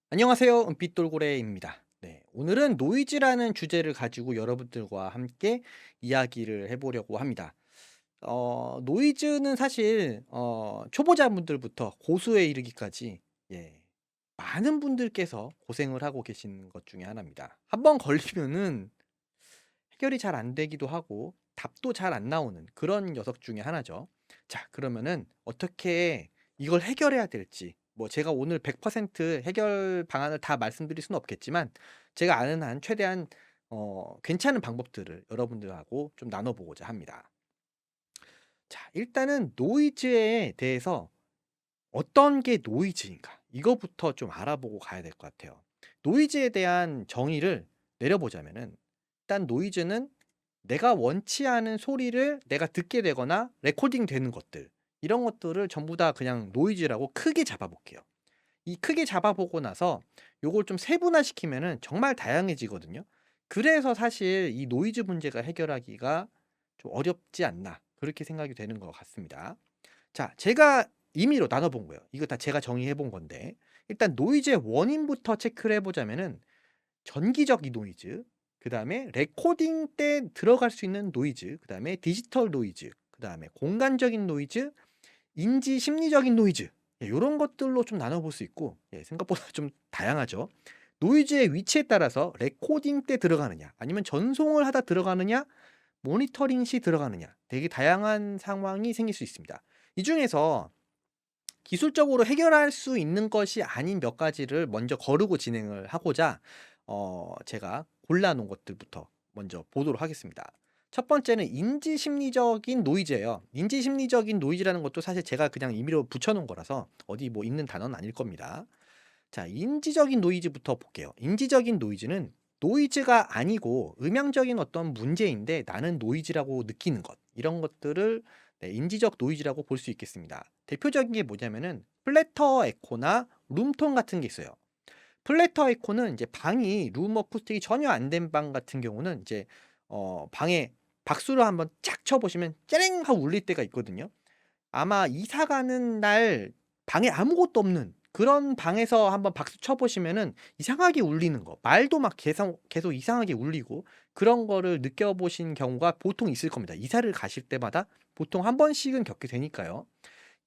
안녕하세요. 은빛돌고래입니다. 네, 오늘은 노이즈라는 주제를 가지고 여러분들과 함께 이야기를 해보려고 합니다. 노이즈는 사실 초보자분들부터 고수에 이르기까지 예, 많은 분들께서 고생을 하고 계신 것 중에 하나입니다. 한번 걸리면은 해결이 잘 안 되기도 하고 답도 잘 안 나오는 그런 녀석 중에 하나죠. 자, 그러면은 어떻게 이걸 해결해야 될지 뭐 제가 오늘 100% 해결 방안을 다 말씀드릴 수는 없겠지만 제가 아는 한 최대한 괜찮은 방법들을 여러분들하고 좀 나눠 보고자 합니다. 자, 일단은 노이즈에 대해서 어떤 게 노이즈인가 이거부터 좀 알아보고 가야 될 것 같아요. 노이즈에 대한 정의를 내려보자면은 일단 노이즈는 내가 원치 않은 소리를 내가 듣게 되거나 레코딩 되는 것들, 이런 것들을 전부 다 그냥 노이즈라고 크게 잡아볼게요. 이 크게 잡아보고 나서 요걸 좀 세분화시키면은 정말 다양해지거든요. 그래서 사실 이 노이즈 문제가 해결하기가 좀 어렵지 않나 그렇게 생각이 되는 것 같습니다. 자, 제가 임의로 나눠본 거예요. 이거 다 제가 정의해 본 건데 일단 노이즈의 원인부터 체크를 해보자면은 전기적 노이즈, 그다음에 레코딩 때 들어갈 수 있는 노이즈, 그다음에 디지털 노이즈, 그다음에 공간적인 노이즈, 인지 심리적인 노이즈, 예, 요런 것들로 좀 나눠 볼 수 있고, 예, 생각보다 좀 다양하죠. 노이즈의 위치에 따라서 레코딩 때 들어가느냐 아니면 전송을 하다 들어가느냐 모니터링 시 들어가느냐 되게 다양한 상황이 생길 수 있습니다. 이 중에서 기술적으로 해결할 수 있는 것이 아닌 몇 가지를 먼저 거르고 진행을 하고자 제가 골라 놓은 것들부터 먼저 보도록 하겠습니다. 첫 번째는 인지 심리적인 노이즈예요. 인지 심리적인 노이즈라는 것도 사실 제가 그냥 임의로 붙여 놓은 거라서 어디 뭐 있는 단어는 아닐 겁니다. 자, 인지적인 노이즈부터 볼게요. 인지적인 노이즈는 노이즈가 아니고 음향적인 어떤 문제인데 나는 노이즈라고 느끼는 것, 이런 것들을 네, 인지적 노이즈라고 볼 수 있겠습니다. 대표적인 게 뭐냐면은 플래터 에코나 룸톤 같은 게 있어요. 플래터 에코는 이제 방이 룸 어쿠스틱이 전혀 안 된 방 같은 경우는 이제 방에 박수를 한번 쫙 쳐 보시면 짜랭 하고 울릴 때가 있거든요. 아마 이사 가는 날 방에 아무것도 없는 그런 방에서 한번 박수 쳐 보시면은 이상하게 울리는 거, 말도 막 계속 이상하게 울리고 그런 거를 느껴보신 경우가 보통 있을 겁니다. 이사를 가실 때마다 보통 한 번씩은 겪게 되니까요.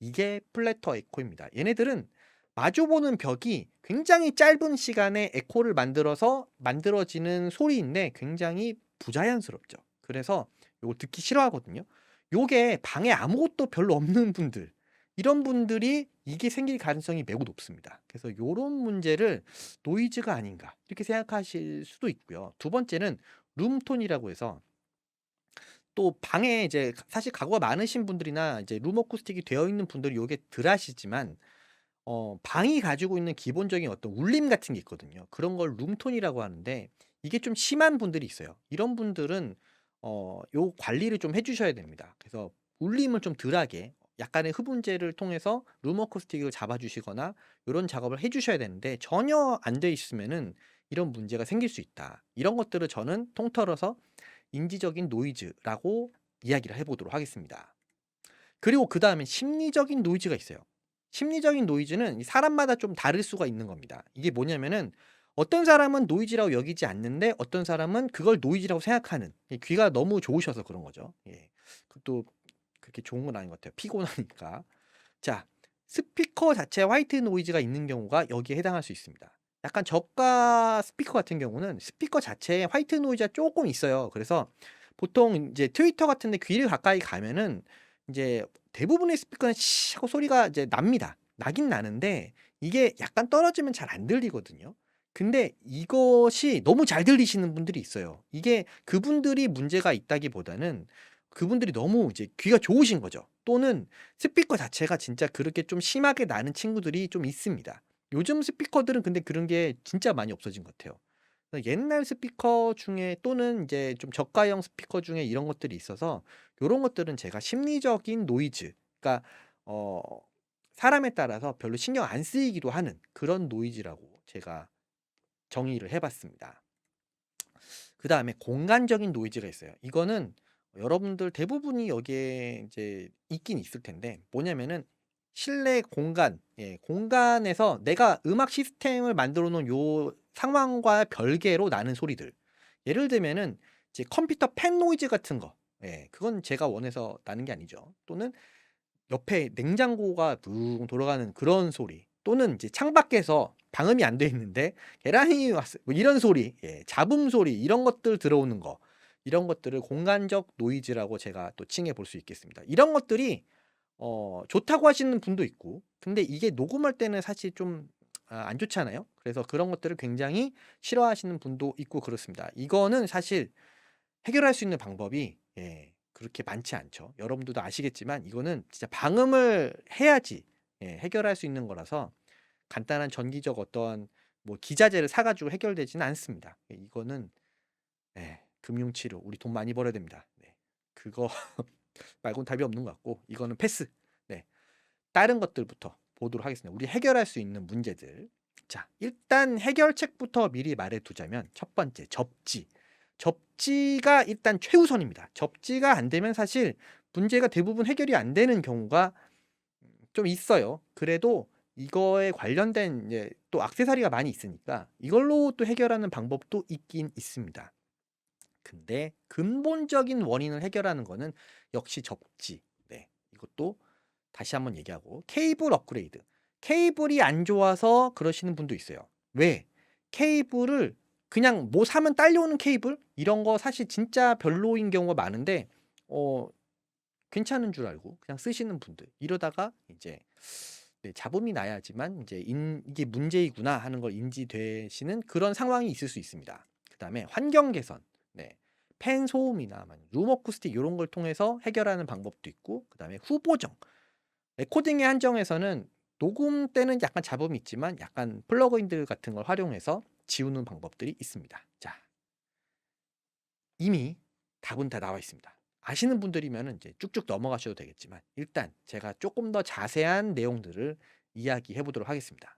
이게 플래터 에코입니다. 얘네들은 마주보는 벽이 굉장히 짧은 시간에 에코를 만들어서 만들어지는 소리인데 굉장히 부자연스럽죠. 그래서 요거 듣기 싫어하거든요. 요게 방에 아무것도 별로 없는 분들, 이런 분들이 이게 생길 가능성이 매우 높습니다. 그래서 요런 문제를 노이즈가 아닌가 이렇게 생각하실 수도 있고요. 두 번째는 룸톤이라고 해서 또 방에 이제 사실 가구가 많으신 분들이나 이제 룸 어쿠스틱이 되어 있는 분들이 요게 덜 아시지만 방이 가지고 있는 기본적인 어떤 울림 같은 게 있거든요. 그런 걸 룸톤이라고 하는데 이게 좀 심한 분들이 있어요. 이런 분들은 요 관리를 좀 해 주셔야 됩니다. 그래서 울림을 좀 덜하게 약간의 흡음재를 통해서 룸 어쿠스틱을 잡아 주시거나 요런 작업을 해 주셔야 되는데 전혀 안 돼 있으면은 이런 문제가 생길 수 있다. 이런 것들을 저는 통틀어서 인지적인 노이즈라고 이야기를 해 보도록 하겠습니다. 그리고 그다음에 심리적인 노이즈가 있어요. 심리적인 노이즈는 이 사람마다 좀 다를 수가 있는 겁니다. 이게 뭐냐면은 어떤 사람은 노이즈라고 여기지 않는데 어떤 사람은 그걸 노이즈라고 생각하는, 귀가 너무 좋으셔서 그런 거죠. 예. 그것도 그렇게 좋은 건 아닌 것 같아요. 피곤하니까. 자, 스피커 자체에 화이트 노이즈가 있는 경우가 여기에 해당할 수 있습니다. 약간 저가 스피커 같은 경우는 스피커 자체에 화이트 노이즈가 조금 있어요. 그래서 보통 인제 트위터 같은 데 귀를 가까이 가면은 인제 대부분의 스피커는 시 하고 소리가 이제 납니다. 나긴 나는데 이게 약간 떨어지면 잘 안 들리거든요. 근데 이것이 너무 잘 들리시는 분들이 있어요. 이게 그분들이 문제가 있다기보다는 그분들이 너무 이제 귀가 좋으신 거죠. 또는 스피커 자체가 진짜 그렇게 좀 심하게 나는 친구들이 좀 있습니다. 요즘 스피커들은 근데 그런 게 진짜 많이 없어진 것 같아요. 옛날 스피커 중에 또는 이제 좀 저가형 스피커 중에 이런 것들이 있어서 요런 것들은 제가 심리적인 노이즈, 그러니까 어 사람에 따라서 별로 신경 안 쓰이기도 하는 그런 노이즈라고 제가 정의를 해 봤습니다. 그다음에 공간적인 노이즈가 있어요. 이거는 여러분들 대부분이 여기에 이제 있긴 있을 텐데 뭐냐면은 실내 공간, 공간에서 내가 음악 시스템을 만들어 놓은 요 상황과 별개로 나는 소리들. 예를 들면은 이제 컴퓨터 팬 노이즈 같은 거. 그건 제가 원해서 나는 게 아니죠. 또는 옆에 냉장고가 붕 돌아가는 그런 소리. 또는 이제 창밖에서 방음이 안 돼 있는데 계란이 왔어. 뭐 이런 소리, 잡음 소리 이런 것들 들어오는 거. 이런 것들을 공간적 노이즈라고 제가 또 칭해 볼 수 있겠습니다. 이런 것들이 좋다고 하시는 분도 있고 근데 이게 녹음할 때는 사실 좀 안 좋잖아요. 그래서 그런 것들을 굉장히 싫어하시는 분도 있고 그렇습니다. 이거는 사실 해결할 수 있는 방법이 그렇게 많지 않죠. 여러분들도 아시겠지만 이거는 진짜 방음을 해야지 해결할 수 있는 거라서 간단한 전기적 어떤 뭐 기자재를 사 가지고 해결되지는 않습니다. 이거는 금융치료 우리 돈 많이 벌어야 됩니다. 그거 말고는 답이 없는 것 같고 이거는 패스. 다른 것들부터 보도록 하겠습니다. 우리 해결할 수 있는 문제들. 자, 일단 해결책부터 미리 말해 두자면 첫 번째 접지. 접지가 일단 최우선입니다. 접지가 안 되면 사실 문제가 대부분 해결이 안 되는 경우가 좀 있어요. 그래도 이거에 관련된 이제 또 액세서리가 많이 있으니까 이걸로 또 해결하는 방법도 있긴 있습니다. 근데 근본적인 원인을 해결하는 거는 역시 접지. 이것도 다시 한번 얘기하고 케이블 업그레이드. 케이블이 안 좋아서 그러시는 분도 있어요. 왜? 케이블을 그냥 뭐 사면 딸려오는 케이블 이런 거 사실 진짜 별로인 경우가 많은데 괜찮은 줄 알고 그냥 쓰시는 분들 이러다가 이제 잡음이 나야지만 이제 이게 문제이구나 하는 걸 인지되시는 그런 상황이 있을 수 있습니다. 그다음에 환경 개선, 팬 소음이나 룸 어쿠스틱 이런 걸 통해서 해결하는 방법도 있고 그다음에 후보정. 레코딩의 한정에서는 녹음 때는 약간 잡음이 있지만 약간 플러그인들 같은 걸 활용해서 지우는 방법들이 있습니다. 자, 이미 답은 다 나와 있습니다. 아시는 분들이면 이제 쭉쭉 넘어가셔도 되겠지만 일단 제가 조금 더 자세한 내용들을 이야기해 보도록 하겠습니다.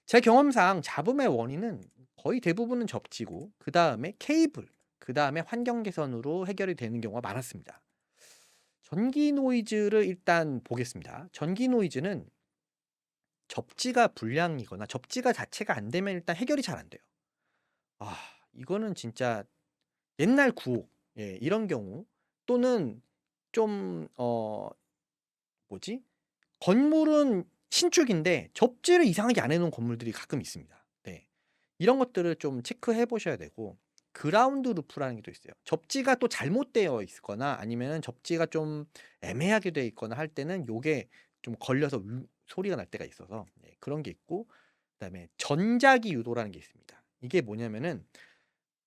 제 경험상 잡음의 원인은 거의 대부분은 접지고 그 다음에 케이블, 그 다음에 환경 개선으로 해결이 되는 경우가 많았습니다. 전기 노이즈를 일단 보겠습니다. 전기 노이즈는 접지가 불량이거나 접지가 자체가 안 되면 일단 해결이 잘 안 돼요. 이거는 진짜 옛날 구옥, 이런 경우 또는 좀 뭐지? 건물은 신축인데 접지를 이상하게 안 해 놓은 건물들이 가끔 있습니다. 이런 것들을 좀 체크해 보셔야 되고 그라운드 루프라는 게 또 있어요. 접지가 또 잘못되어 있거나 아니면은 접지가 좀 애매하게 되어 있거나 할 때는 요게 좀 걸려서 소리가 날 때가 있어서 그런 게 있고 그다음에 전자기 유도라는 게 있습니다. 이게 뭐냐면은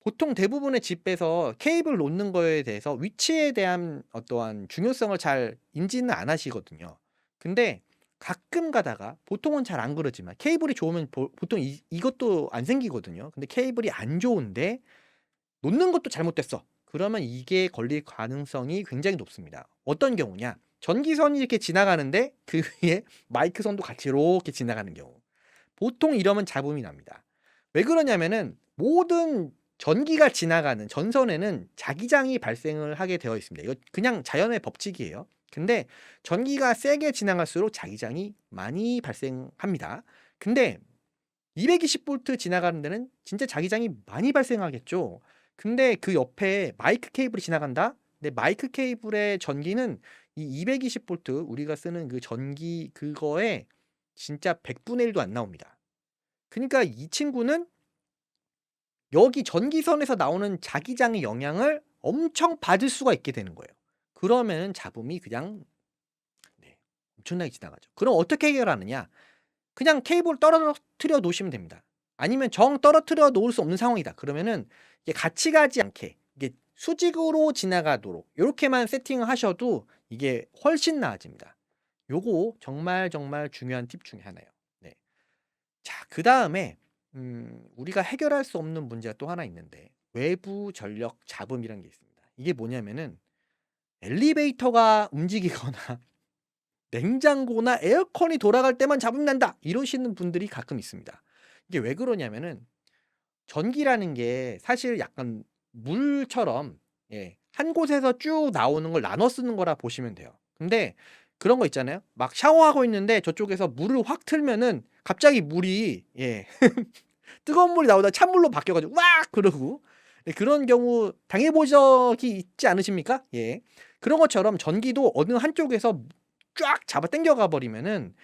보통 대부분의 집에서 케이블 놓는 거에 대해서 위치에 대한 어떠한 중요성을 잘 인지는 안 하시거든요. 근데 가끔 가다가 보통은 잘 안 그러지만 케이블이 좋으면 보통 이것도 안 생기거든요. 근데 케이블이 안 좋은데 놓는 것도 잘못됐어. 그러면 이게 걸릴 가능성이 굉장히 높습니다. 어떤 경우냐? 전기선이 이렇게 지나가는데 그 위에 마이크 선도 같이 이렇게 지나가는 경우. 보통 이러면 잡음이 납니다. 왜 그러냐면은 모든 전기가 지나가는 전선에는 자기장이 발생을 하게 되어 있습니다. 이거 그냥 자연의 법칙이에요. 근데 전기가 세게 지나갈수록 자기장이 많이 발생합니다. 근데 220V 지나가는 데는 진짜 자기장이 많이 발생하겠죠. 근데 그 옆에 마이크 케이블이 지나간다? 근데 마이크 케이블의 전기는 이 220V 우리가 쓰는 그 전기 그거에 진짜 100분의 1도 안 나옵니다. 그러니까 이 친구는 여기 전기선에서 나오는 자기장의 영향을 엄청 받을 수가 있게 되는 거예요. 그러면은 잡음이 그냥 엄청나게 지나가죠. 그럼 어떻게 해결하느냐? 그냥 케이블 떨어뜨려 놓으시면 됩니다. 아니면 정 떨어뜨려 놓을 수 없는 상황이다. 그러면은 이게 같이 가지 않게 이게 수직으로 지나가도록 요렇게만 세팅을 하셔도 이게 훨씬 나아집니다. 요거 정말 중요한 팁 중에 하나예요. 자, 그다음에 우리가 해결할 수 없는 문제가 또 하나 있는데 외부 전력 잡음이라는 게 있습니다. 이게 뭐냐면은 엘리베이터가 움직이거나 냉장고나 에어컨이 돌아갈 때만 잡음 난다 이러시는 분들이 가끔 있습니다. 이게 왜 그러냐면은 전기라는 게 사실 약간 물처럼 한 곳에서 쭉 나오는 걸 나눠 쓰는 거라 보시면 돼요. 근데 그런 거 있잖아요. 막 샤워하고 있는데 저쪽에서 물을 확 틀면은 갑자기 물이 뜨거운 물이 나오다가 찬물로 바뀌어 가지고 "으악!" 그러고 그런 경우 당해 본 적이 있지 않으십니까? 예. 그런 것처럼 전기도 어느 한쪽에서 쫙 잡아 당겨 가 버리면은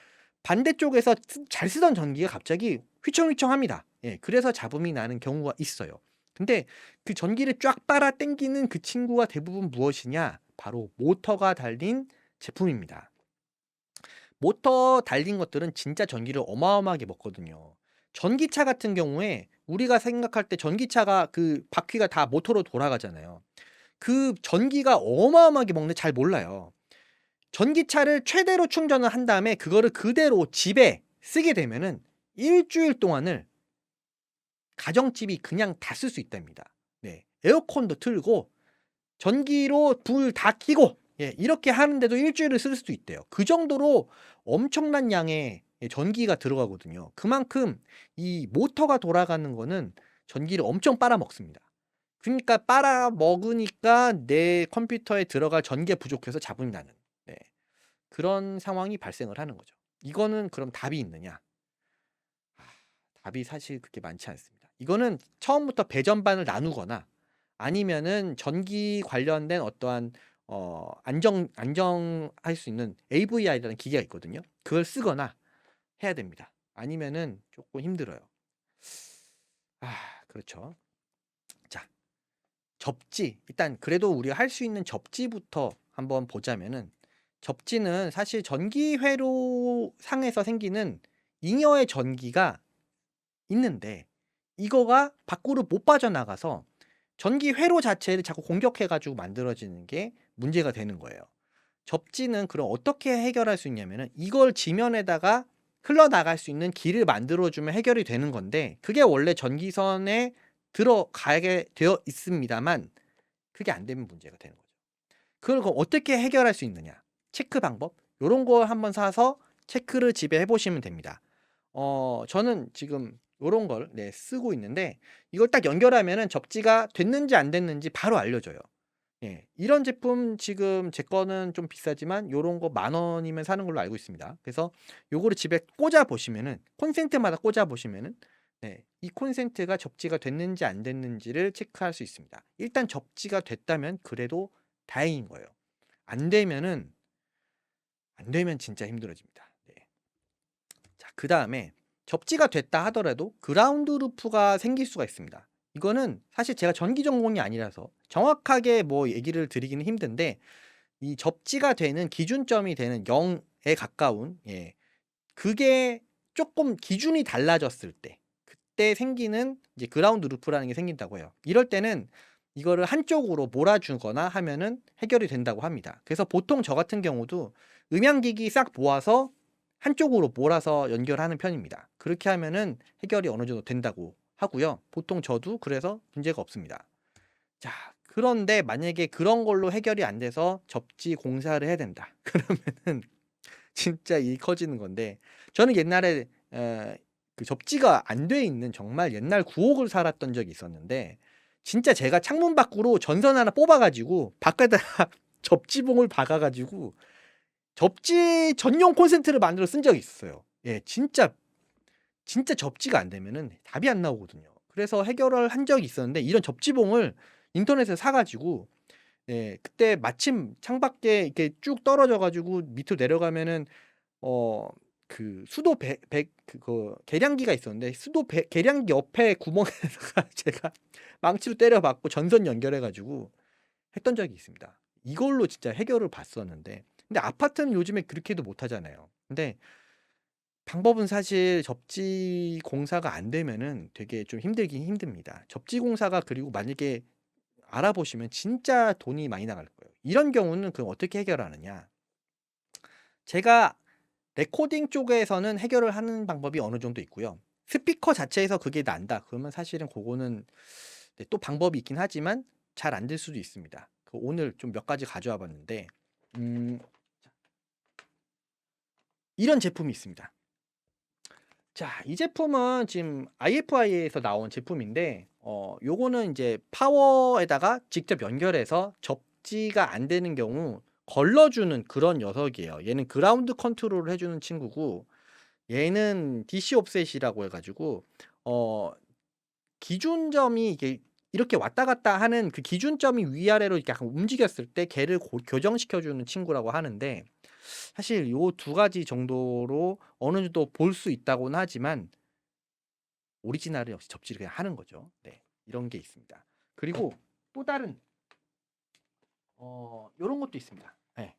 반대쪽에서 잘 쓰던 전기가 갑자기 휘청휘청합니다. 예. 그래서 잡음이 나는 경우가 있어요. 근데 그 전기를 쫙 빨아 당기는 그 친구가 대부분 무엇이냐? 바로 모터가 달린 제품입니다. 모터 달린 것들은 진짜 전기를 어마어마하게 먹거든요. 전기차 같은 경우에 우리가 생각할 때 전기차가 그 바퀴가 다 모터로 돌아가잖아요. 그 전기가 어마어마하게 먹는데 잘 몰라요. 전기차를 최대로 충전을 한 다음에 그거를 그대로 집에 쓰게 되면은 일 주일 동안을 가정집이 그냥 다 쓸 수 있답니다. 네. 에어컨도 틀고 전기로 불 다 켜고 이렇게 하는데도 일 주일을 쓸 수도 있대요. 그 정도로 엄청난 양의 전기가 들어가거든요. 그만큼 이 모터가 돌아가는 거는 전기를 엄청 빨아먹습니다. 그러니까 빨아먹으니까 내 컴퓨터에 들어갈 전기가 부족해서 잡음이 나는 그런 상황이 발생을 하는 거죠. 이거는 그럼 답이 있느냐? 아, 답이 사실 그렇게 많지 않습니다. 이거는 처음부터 배전반을 나누거나 아니면은 전기 관련된 어떠한 안정할 수 있는 AVR이라는 기계가 있거든요. 그걸 쓰거나 해야 됩니다. 아니면은 조금 힘들어요. 그렇죠. 자, 접지. 일단 그래도 우리가 할 수 있는 접지부터 한번 보자면은 접지는 사실 전기 회로 상에서 생기는 잉여의 전기가 있는데 이거가 밖으로 못 빠져나가서 전기 회로 자체를 자꾸 공격해 가지고 만들어지는 게 문제가 되는 거예요. 접지는 그럼 어떻게 해결할 수 있냐면은 이걸 지면에다가 흘러나갈 수 있는 길을 만들어 주면 해결이 되는 건데 그게 원래 전기선에 들어가게 되어 있습니다만 그게 안 되면 문제가 되는 거죠. 그걸 그럼 어떻게 해결할 수 있느냐? 체크 방법 요런 걸 한번 사서 체크를 집에 해 보시면 됩니다. 저는 지금 요런 걸 쓰고 있는데 이걸 딱 연결하면은 접지가 됐는지 안 됐는지 바로 알려줘요. 예. 이런 제품 지금 제 거는 좀 비싸지만 요런 거 10,000원이면 사는 걸로 알고 있습니다. 그래서 요거를 집에 꽂아 보시면은 콘센트마다 꽂아 보시면은 이 콘센트가 접지가 됐는지 안 됐는지를 체크할 수 있습니다. 일단 접지가 됐다면 그래도 다행인 거예요. 안 되면은 안 되면 진짜 힘들어집니다. 네. 자, 그다음에 접지가 됐다 하더라도 그라운드 루프가 생길 수가 있습니다. 이거는 사실 제가 전기 전공이 아니라서 정확하게 뭐 얘기를 드리기는 힘든데 이 접지가 되는 기준점이 되는 0에 가까운 그게 조금 기준이 달라졌을 때 그때 생기는 이제 그라운드 루프라는 게 생긴다고 해요. 이럴 때는 이거를 한쪽으로 몰아주거나 하면은 해결이 된다고 합니다. 그래서 보통 저 같은 경우도 음향기기 싹 모아서 한쪽으로 몰아서 연결하는 편입니다. 그렇게 하면은 해결이 어느 정도 된다고 하고요. 보통 저도 그래서 문제가 없습니다. 자, 그런데 만약에 그런 걸로 해결이 안 돼서 접지 공사를 해야 된다. 그러면은 진짜 일이 커지는 건데 저는 옛날에 그 접지가 안 돼 있는 정말 옛날 구옥을 살았던 적이 있었는데 진짜 제가 창문 밖으로 전선 하나 뽑아 가지고 밖에다가 접지봉을 박아 가지고 접지 전용 콘센트를 만들어 쓴 적이 있었어요. 예, 진짜 접지가 안 되면은 답이 안 나오거든요. 그래서 해결을 한 적이 있었는데 이런 접지봉을 인터넷에서 사 가지고 그때 마침 창밖에 이렇게 쭉 떨어져 가지고 밑으로 내려가면은 그 수도 그거 계량기가 있었는데 수도 계량기 옆에 구멍에다가 제가 망치로 때려 박고 전선 연결해 가지고 했던 적이 있습니다. 이걸로 진짜 해결을 봤었는데 근데 아파트는 요즘에 그렇게도 못 하잖아요. 근데 방법은 사실 접지 공사가 안 되면은 되게 좀 힘들긴 힘듭니다. 접지 공사가 그리고 만약에 알아보시면 진짜 돈이 많이 나갈 거예요. 이런 경우는 그럼 어떻게 해결하느냐? 제가 레코딩 쪽에서는 해결을 하는 방법이 어느 정도 있고요. 스피커 자체에서 그게 난다. 그러면 사실은 그거는 또 방법이 있긴 하지만 잘 안 될 수도 있습니다. 오늘 좀 몇 가지 가져와 봤는데 이런 제품이 있습니다. 자, 이 제품은 지금 IFI에서 나온 제품인데 요거는 이제 파워에다가 직접 연결해서 접지가 안 되는 경우 걸러주는 그런 녀석이에요. 얘는 그라운드 컨트롤을 해주는 친구고, 얘는 DC 옵셋이라고 해가지고 어 기준점이 이게 이렇게 왔다 갔다 하는 그 기준점이 위아래로 이렇게 약간 움직였을 때 걔를 교정시켜주는 친구라고 하는데, 사실 요 두 가지 정도로 어느 정도 볼 수 있다고는 하지만 오리지널은 역시 접지를 그냥 하는 거죠. 네, 이런 게 있습니다. 그리고 또 다른 요런 것도 있습니다. 네,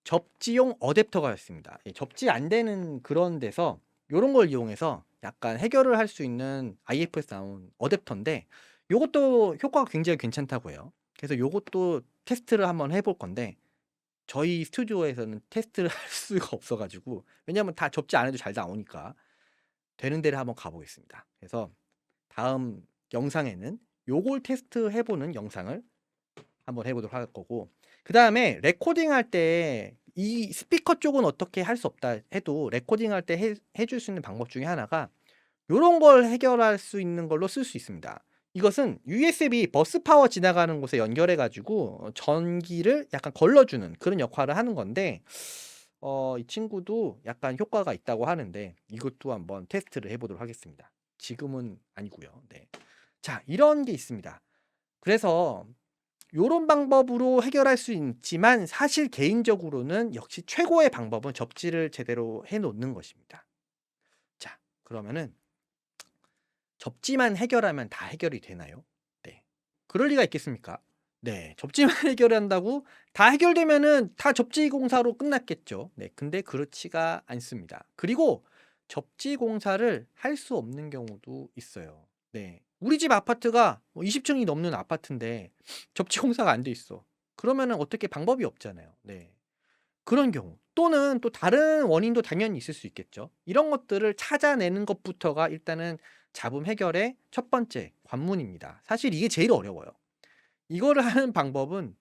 접지용 어댑터가 있습니다. 예, 접지 안 되는 그런 데서 요런 걸 이용해서 약간 해결을 할 수 있는 IF에서 나온 어댑터인데, 요것도 효과가 굉장히 괜찮다고 해요. 그래서 요것도 테스트를 한번 해볼 건데, 저희 스튜디오에서는 테스트를 할 수가 없어 가지고, 왜냐면 다 접지 안 해도 잘 나오니까 되는 데를 한번 가 보겠습니다. 그래서 다음 영상에는 요걸 테스트 해 보는 영상을 한번 해 보도록 할 거고, 그다음에 레코딩 할 때 이 스피커 쪽은 어떻게 할 수 없다 해도 레코딩 할 때 해줄 수 있는 방법 중에 하나가 요런 걸 해결할 수 있는 걸로 쓸 수 있습니다. 이것은 USB 버스 파워 지나가는 곳에 연결해 가지고 전기를 약간 걸러주는 그런 역할을 하는 건데, 이 친구도 약간 효과가 있다고 하는데 이것도 한번 테스트를 해 보도록 하겠습니다. 지금은 아니고요. 네. 자, 이런 게 있습니다. 그래서 요런 방법으로 해결할 수 있지만 사실 개인적으로는 역시 최고의 방법은 접지를 제대로 해 놓는 것입니다. 자, 그러면은 접지만 해결하면 다 해결이 되나요? 네. 그럴 리가 있겠습니까? 네. 접지만 해결한다고 다 해결되면은 다 접지 공사로 끝났겠죠. 네. 근데 그렇지가 않습니다. 그리고 접지 공사를 할 수 없는 경우도 있어요. 네. 우리 집 아파트가 20층이 넘는 아파트인데 접지 공사가 안 돼 있어. 그러면은 어떻게 방법이 없잖아요. 네. 그런 경우 또는 또 다른 원인도 당연히 있을 수 있겠죠. 이런 것들을 찾아내는 것부터가 일단은 잡음 해결의 첫 번째 관문입니다. 사실 이게 제일 어려워요. 이거를 하는 방법은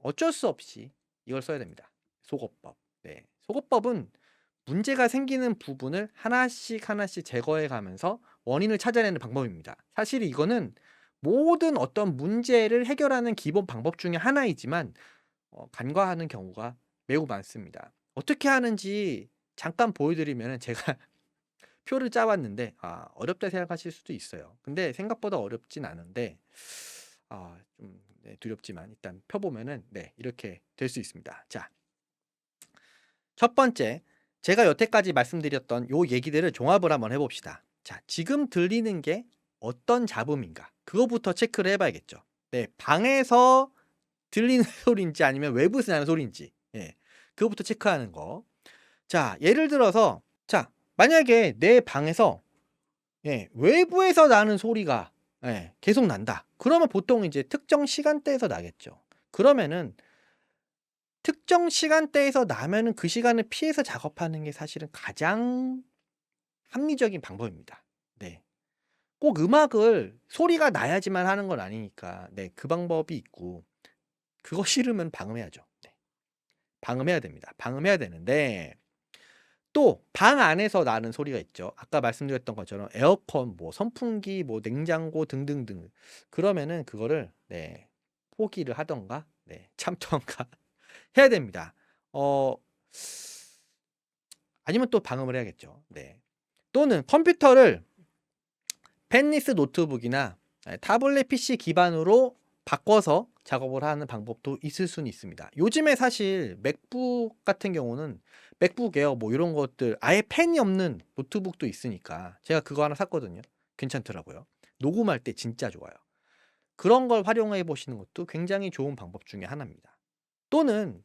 어쩔 수 없이 이걸 써야 됩니다. 속어법. 네. 속어법은 문제가 생기는 부분을 하나씩 하나씩 제거해 가면서 원인을 찾아내는 방법입니다. 사실 이거는 모든 어떤 문제를 해결하는 기본 방법 중에 하나이지만 간과하는 경우가 매우 많습니다. 어떻게 하는지 잠깐 보여드리면, 제가 표를 짜 봤는데 어렵다 생각하실 수도 있어요. 근데 생각보다 어렵진 않은데 좀 두렵지만 일단 펴 보면은 이렇게 될 수 있습니다. 자, 첫 번째, 제가 여태까지 말씀드렸던 요 얘기들을 종합을 한번 해 봅시다. 자, 지금 들리는 게 어떤 잡음인가? 그거부터 체크를 해 봐야겠죠. 네, 방에서 들리는 소리인지 아니면 외부에서 나는 소리인지, 그거부터 체크하는 거. 자, 예를 들어서 자, 만약에 내 방에서 외부에서 나는 소리가 계속 난다. 그러면 보통 이제 특정 시간대에서 나겠죠. 그러면은 특정 시간대에서 나면은 그 시간을 피해서 작업하는 게 사실은 가장 합리적인 방법입니다. 네. 꼭 음악을 소리가 나야지만 하는 건 아니니까 그 방법이 있고, 그거 싫으면 방음해야죠. 네. 방음해야 됩니다. 방음해야 되는데 또 방 안에서 나는 소리가 있죠. 아까 말씀드렸던 것처럼 에어컨, 뭐 선풍기, 뭐 냉장고 등등등. 그러면은 그거를 포기를 하던가 참던가 해야 됩니다. 어 아니면 또 방음을 해야겠죠. 네. 또는 컴퓨터를 펜리스 노트북이나 타블렛 PC 기반으로 바꿔서 작업을 하는 방법도 있을 수는 있습니다. 요즘에 사실 맥북 같은 경우는 맥북 에어 뭐 이런 것들 아예 펜이 없는 노트북도 있으니까 제가 그거 하나 샀거든요. 괜찮더라고요. 녹음할 때 진짜 좋아요. 그런 걸 활용해 보시는 것도 굉장히 좋은 방법 중에 하나입니다. 또는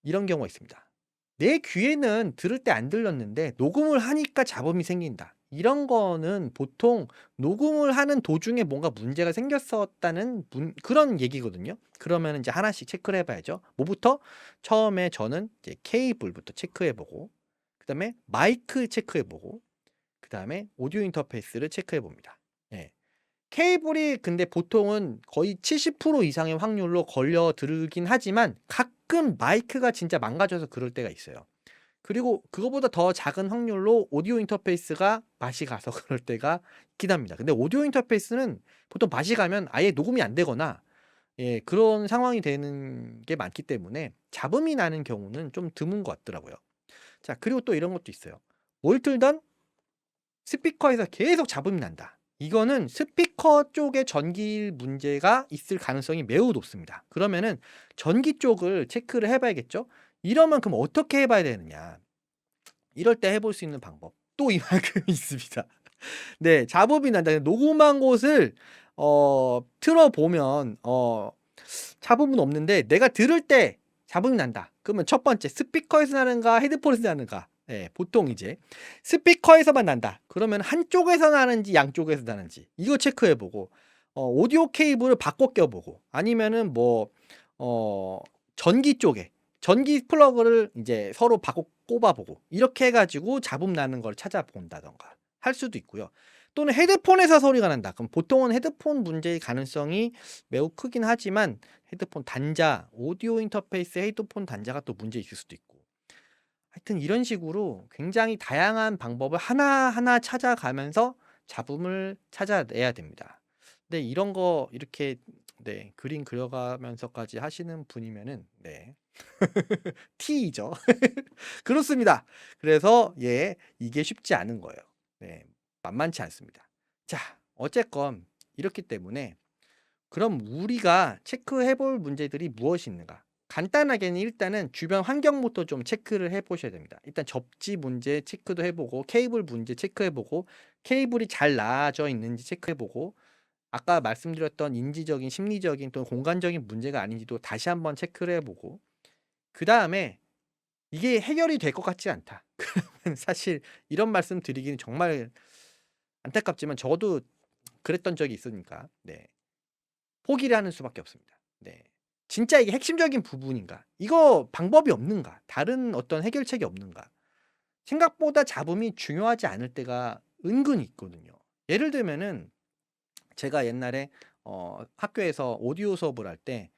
이런 경우가 있습니다. 내 귀에는 들을 때 안 들렸는데 녹음을 하니까 잡음이 생긴다. 이런 거는 보통 녹음을 하는 도중에 뭔가 문제가 생겼었다는 그런 얘기거든요. 그러면 이제 하나씩 체크를 해봐야죠. 뭐부터? 처음에 저는 이제 케이블부터 체크해보고, 그 다음에 마이크 체크해보고, 그 다음에 오디오 인터페이스를 체크해봅니다. 케이블이 근데 보통은 거의 70% 이상의 확률로 걸려 들긴 하지만 가끔 마이크가 진짜 망가져서 그럴 때가 있어요. 그리고 그거보다 더 작은 확률로 오디오 인터페이스가 맛이 가서 그럴 때가 있긴 합니다. 근데 오디오 인터페이스는 보통 맛이 가면 아예 녹음이 안 되거나 예 그런 상황이 되는 게 많기 때문에 잡음이 나는 경우는 좀 드문 것 같더라고요. 자 그리고 또 이런 것도 있어요. 뭘 틀든 스피커에서 계속 잡음이 난다. 이거는 스피커 쪽에 전기 문제가 있을 가능성이 매우 높습니다. 그러면은 전기 쪽을 체크를 해 봐야겠죠? 이러면 그럼 어떻게 해 봐야 되느냐. 이럴 때 해볼 수 있는 방법 또 이만큼 있습니다. 네. 잡음이 난다. 녹음한 곳을 틀어 보면 잡음은 없는데 내가 들을 때 잡음이 난다. 그러면 첫 번째 스피커에서 나는가 헤드폰에서 나는가. 예. 보통 이제 스피커에서만 난다. 그러면 한쪽에서 나는지 양쪽에서 나는지 이거 체크해 보고 오디오 케이블을 바꿔 껴 보고 아니면은 뭐 어 전기 쪽에 전기 플러그를 이제 서로 바꿔 꼽아 보고 이렇게 해 가지고 잡음 나는 걸 찾아본다든가 할 수도 있고요. 또는 헤드폰에서 소리가 난다. 그럼 보통은 헤드폰 문제의 가능성이 매우 크긴 하지만 헤드폰 단자, 오디오 인터페이스 헤드폰 단자가 또 문제 있을 수도 있고. 하여튼 이런 식으로 굉장히 다양한 방법을 하나하나 찾아가면서 잡음을 찾아내야 됩니다. 근데 이런 거 이렇게 네 그림 그려가면서까지 하시는 분이면은 네 T이죠. 그렇습니다. 그래서 예 이게 쉽지 않은 거예요. 네 만만치 않습니다. 자 어쨌건 이렇기 때문에 그럼 우리가 체크해 볼 문제들이 무엇이 있는가? 간단하게는 일단은 주변 환경부터 좀 체크를 해 보셔야 됩니다. 일단 접지 문제 체크도 해 보고 케이블 문제 체크해 보고 케이블이 잘 나아져 있는지 체크해 보고 아까 말씀드렸던 인지적인 심리적인 또는 공간적인 문제가 아닌지도 다시 한번 체크를 해 보고 그다음에 이게 해결이 될 것 같지 않다. 그러면 사실 이런 말씀 드리기는 정말 안타깝지만 저도 그랬던 적이 있으니까 네. 포기를 하는 수밖에 없습니다. 네. 진짜 이게 핵심적인 부분인가? 이거 방법이 없는가? 다른 어떤 해결책이 없는가? 생각보다 잡음이 중요하지 않을 때가 은근히 있거든요. 예를 들면은 제가 옛날에 학교에서 오디오 수업을 할 때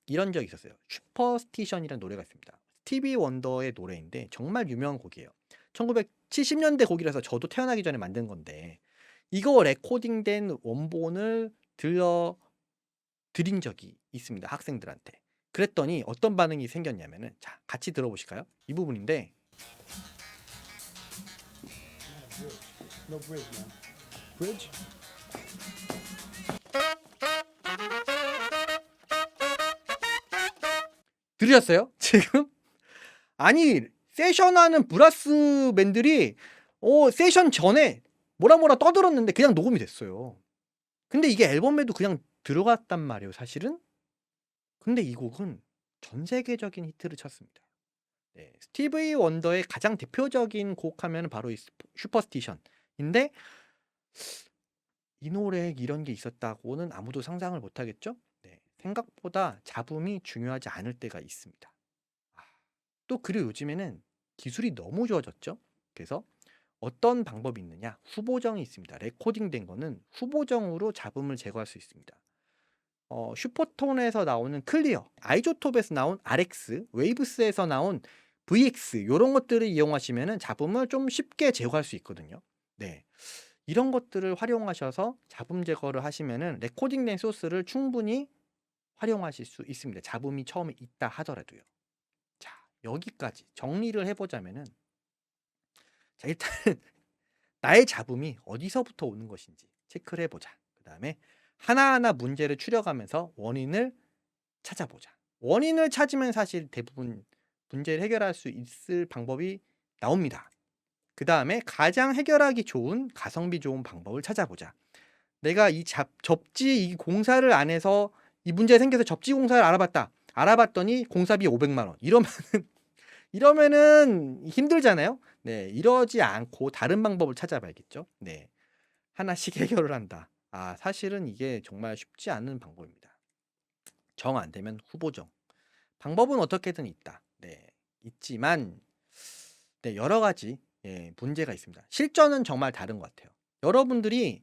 이런 적이 있었어요. 슈퍼스티션이라는 노래가 있습니다. 스티비 원더의 노래인데 정말 유명한 곡이에요. 1970년대 곡이라서 저도 태어나기 전에 만든 건데 이거 레코딩된 원본을 들려 드린 적이 있습니다, 학생들한테. 그랬더니 어떤 반응이 생겼냐면은 자 같이 들어보실까요? 이 부분인데 No bridge, man. Bridge? 들으셨어요? 지금? 아니 세션하는 브라스맨들이 세션 전에 뭐라 떠들었는데 그냥 녹음이 됐어요. 근데 이게 앨범에도 그냥 들어갔단 말이에요, 사실은. 근데 이 곡은 전 세계적인 히트를 쳤습니다. 네. 스티비 원더의 가장 대표적인 곡 하면은 바로 이 슈퍼스티션인데 이 노래에 이런 게 있었다고는 아무도 상상을 못 하겠죠? 네. 생각보다 잡음이 중요하지 않을 때가 있습니다. 아. 또 그리고 요즘에는 기술이 너무 좋아졌죠? 그래서 어떤 방법이 있느냐? 후보정이 있습니다. 레코딩된 거는 후보정으로 잡음을 제거할 수 있습니다. 슈퍼톤에서 나오는 클리어, 아이조톱에서 나온 RX, 웨이브스에서 나온 VX 요런 것들을 이용하시면은 잡음을 좀 쉽게 제거할 수 있거든요. 네. 이런 것들을 활용하셔서 잡음 제거를 하시면은 레코딩된 소스를 충분히 활용하실 수 있습니다. 잡음이 처음에 있다 하더라도요. 자, 여기까지 정리를 해 보자면은 자, 일단 나의 잡음이 어디서부터 오는 것인지 체크를 해 보자. 그다음에 하나하나 문제를 추려가면서 원인을 찾아보자. 원인을 찾으면 사실 대부분 문제를 해결할 수 있을 방법이 나옵니다. 그다음에 가장 해결하기 좋은 가성비 좋은 방법을 찾아보자. 내가 이 접지 이 공사를 안 해서 이 문제가 생겨서 접지 공사를 알아봤다. 알아봤더니 공사비 500만 원. 이러면은 힘들잖아요. 네, 이러지 않고 다른 방법을 찾아봐야겠죠. 네, 하나씩 해결을 한다. 아, 사실은 이게 정말 쉽지 않은 방법입니다. 정 안 되면 후보정. 방법은 어떻게든 있다. 네, 있지만 네, 여러 가지 예, 문제가 있습니다. 실전은 정말 다른 것 같아요. 여러분들이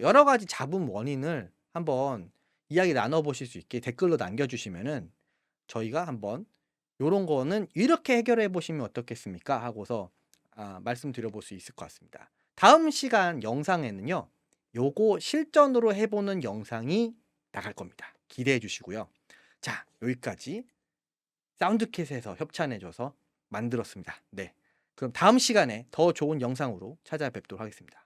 여러 가지 잡음 원인을 한번 이야기 나눠보실 수 있게 댓글로 남겨주시면은 저희가 한번 요런 거는 이렇게 해결해 보시면 어떻겠습니까? 하고서 말씀드려 볼 수 있을 것 같습니다. 다음 시간 영상에는요. 요거 실전으로 해 보는 영상이 나갈 겁니다. 기대해 주시고요. 자, 여기까지 사운드캣에서 협찬해 줘서 만들었습니다. 네. 그럼 다음 시간에 더 좋은 영상으로 찾아뵙도록 하겠습니다.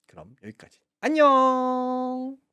그럼 여기까지. 안녕.